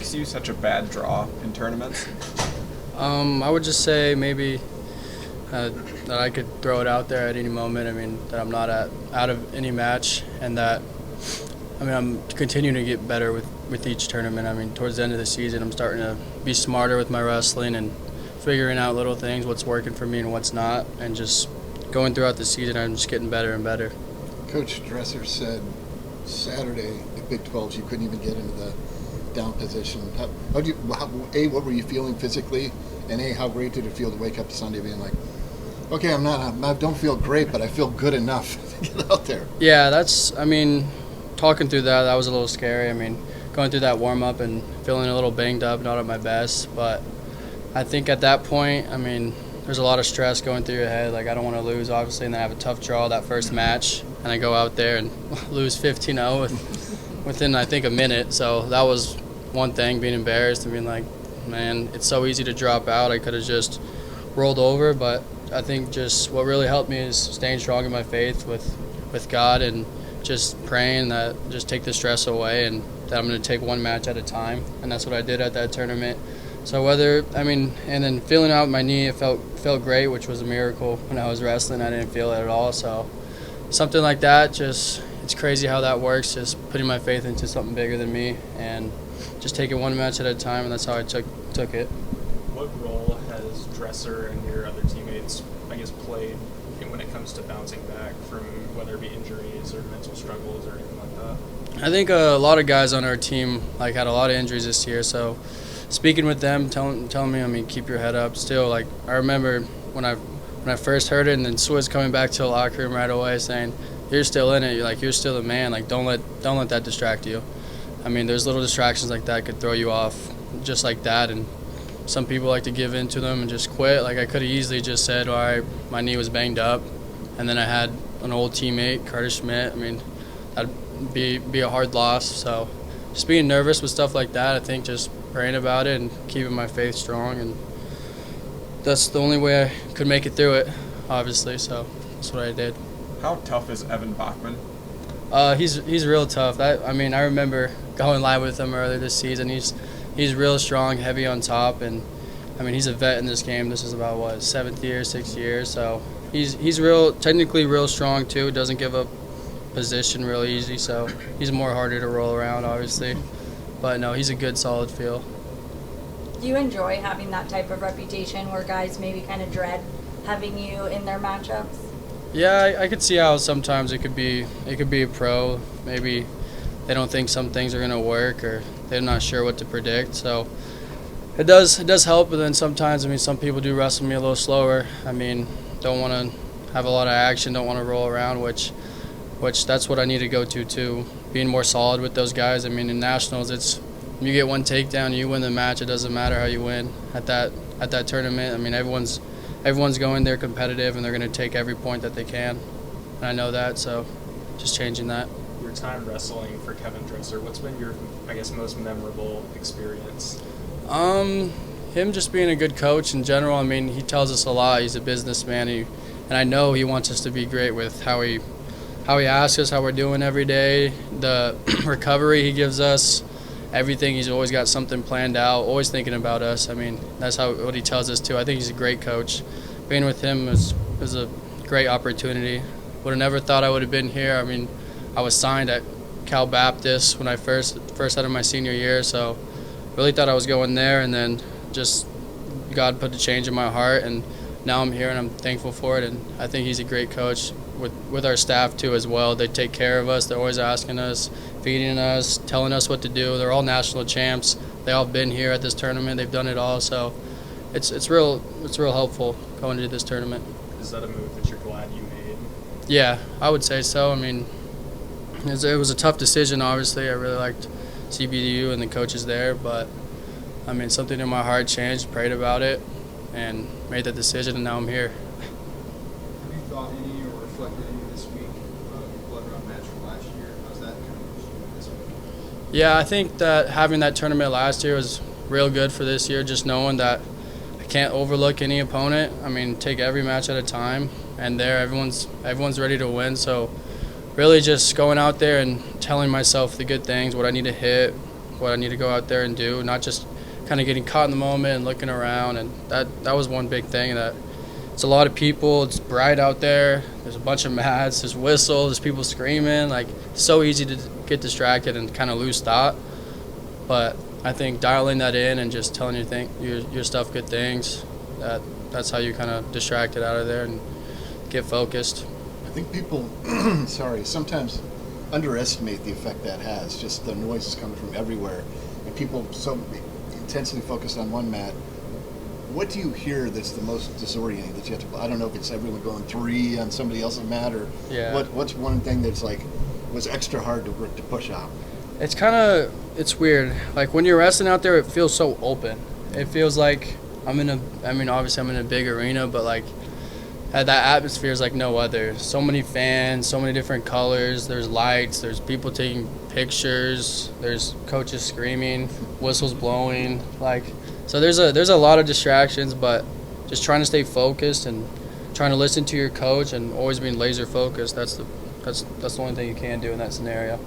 makes you such a bad draw in tournaments? I would just say maybe that I could throw it out there at any moment. I mean, that I'm not out of any match, and that I'm continuing to get better with each tournament. I mean, towards the end of the season, I'm starting to be smarter with my wrestling and figuring out little things, what's working for me and what's not, and just going throughout the season, I'm just getting better and better. Coach Dresser said Saturday at Big 12s you couldn't even get into the down position. What were you feeling physically, and how great did it feel to wake up Sunday being like, okay, I don't feel great, but I feel good enough to get out there? Yeah, talking through that was a little scary. I mean, going through that warm-up and feeling a little banged up, not at my best, but I think at that point, there's a lot of stress going through your head. Like, I don't want to lose, obviously, and then I have a tough draw that first match, and I go out there and lose 15-0 within, I think, a minute. So that was one thing, being embarrassed and being like, man, it's so easy to drop out. I could have just rolled over, but I think just what really helped me is staying strong in my faith with God and just praying that just take the stress away and that I'm going to take one match at a time, and that's what I did at that tournament. So and then feeling out my knee, it felt great, which was a miracle. When I was wrestling, I didn't feel it at all. So something like that, it's crazy how that works, just putting my faith into something bigger than me and just taking one match at a time, and that's how I took it. What role has Dresser and your other teammates, played when it comes to bouncing back from whether it be injuries or mental struggles or anything like that? I think a lot of guys on our team had a lot of injuries this year, so speaking with them, telling me, keep your head up. Still, I remember when I first heard it, and then Swizz coming back to the locker room right away saying, "You're still in it. You're still the man. Don't let that distract you." There's little distractions like that could throw you off, just like that. And some people like to give in to them and just quit. I could have easily just said, "All right, my knee was banged up," and then I had an old teammate, Carter Schmidt. That'd be a hard loss. So just being nervous with stuff like that, I think just praying about it and keeping my faith strong, and that's the only way I could make it through it, obviously. So that's what I did. How tough is Evan Bachman? He's real tough. I remember going live with him earlier this season. He's real strong, heavy on top, and he's a vet in this game. This is about 6th year. So he's technically real strong too. Doesn't give up position real easy. So he's more harder to roll around, obviously. But no, he's a good, solid feel. Do you enjoy having that type of reputation where guys maybe kind of dread having you in their matchups? Yeah, I could see how sometimes it could be a pro. Maybe they don't think some things are going to work, or they're not sure what to predict. So it does help, but then sometimes, some people do wrestle me a little slower. Don't want to have a lot of action, don't want to roll around, which that's what I need to go to too. Being more solid with those guys. In nationals, it's you get one takedown, you win the match. It doesn't matter how you win at that tournament. Everyone's going there competitive, and they're going to take every point that they can. And I know that, so just changing that. Your time wrestling for Kevin Dresser, what's been your, most memorable experience? Him just being a good coach in general. He tells us a lot. He's a businessman, and I know he wants us to be great with how he asks us how we're doing every day, the recovery he gives us, everything. He's always got something planned out, always thinking about us. That's what he tells us too. I think he's a great coach. Being with him was a great opportunity. Would have never thought I would have been here. I was signed at Cal Baptist when I first out of my senior year, so really thought I was going there, and then just God put the change in my heart, and now I'm here, and I'm thankful for it. And I think he's a great coach with our staff too as well. They take care of us. They're always asking us, feeding us, telling us what to do. They're all national champs. They all been here at this tournament. They've done it all, so it's real helpful going into this tournament. Is that a move that you're glad you made? Yeah, I would say so. It was a tough decision, obviously. I really liked CBDU and the coaches there, but something in my heart changed, prayed about it, and made that decision, and now I'm here. Have you thought any or reflected any this week of your blood run match from last year? How's that kind of this week? Yeah, I think that having that tournament last year was real good for this year, just knowing that I can't overlook any opponent. Take every match at a time, and everyone's ready to win. So really just going out there and telling myself the good things, what I need to hit, what I need to go out there and do, not just kind of getting caught in the moment and looking around. And that was one big thing. That it's a lot of people. It's bright out there. There's a bunch of mats. There's whistles. There's people screaming. Like, it's so easy to get distracted and kind of lose thought. But I think dialing that in and just telling your stuff good things, that's how you kind of distract it out of there and get focused. I think people, sometimes underestimate the effect that has. Just the noise is coming from everywhere, and people so intensely focused on one mat. What do you hear that's the most disorienting that you have to? I don't know if it's everyone going 3 on somebody else's mat, or what's one thing that's like was extra hard to push out? It's weird. Like, when you're wrestling out there, it feels so open. It feels like obviously I'm in a big arena, but like that atmosphere is like no other. So many fans, so many different colors. There's lights. There's people taking pictures. There's coaches screaming, whistles blowing. Like, so there's a lot of distractions, but just trying to stay focused and trying to listen to your coach and always being laser focused. That's the only thing you can do in that scenario.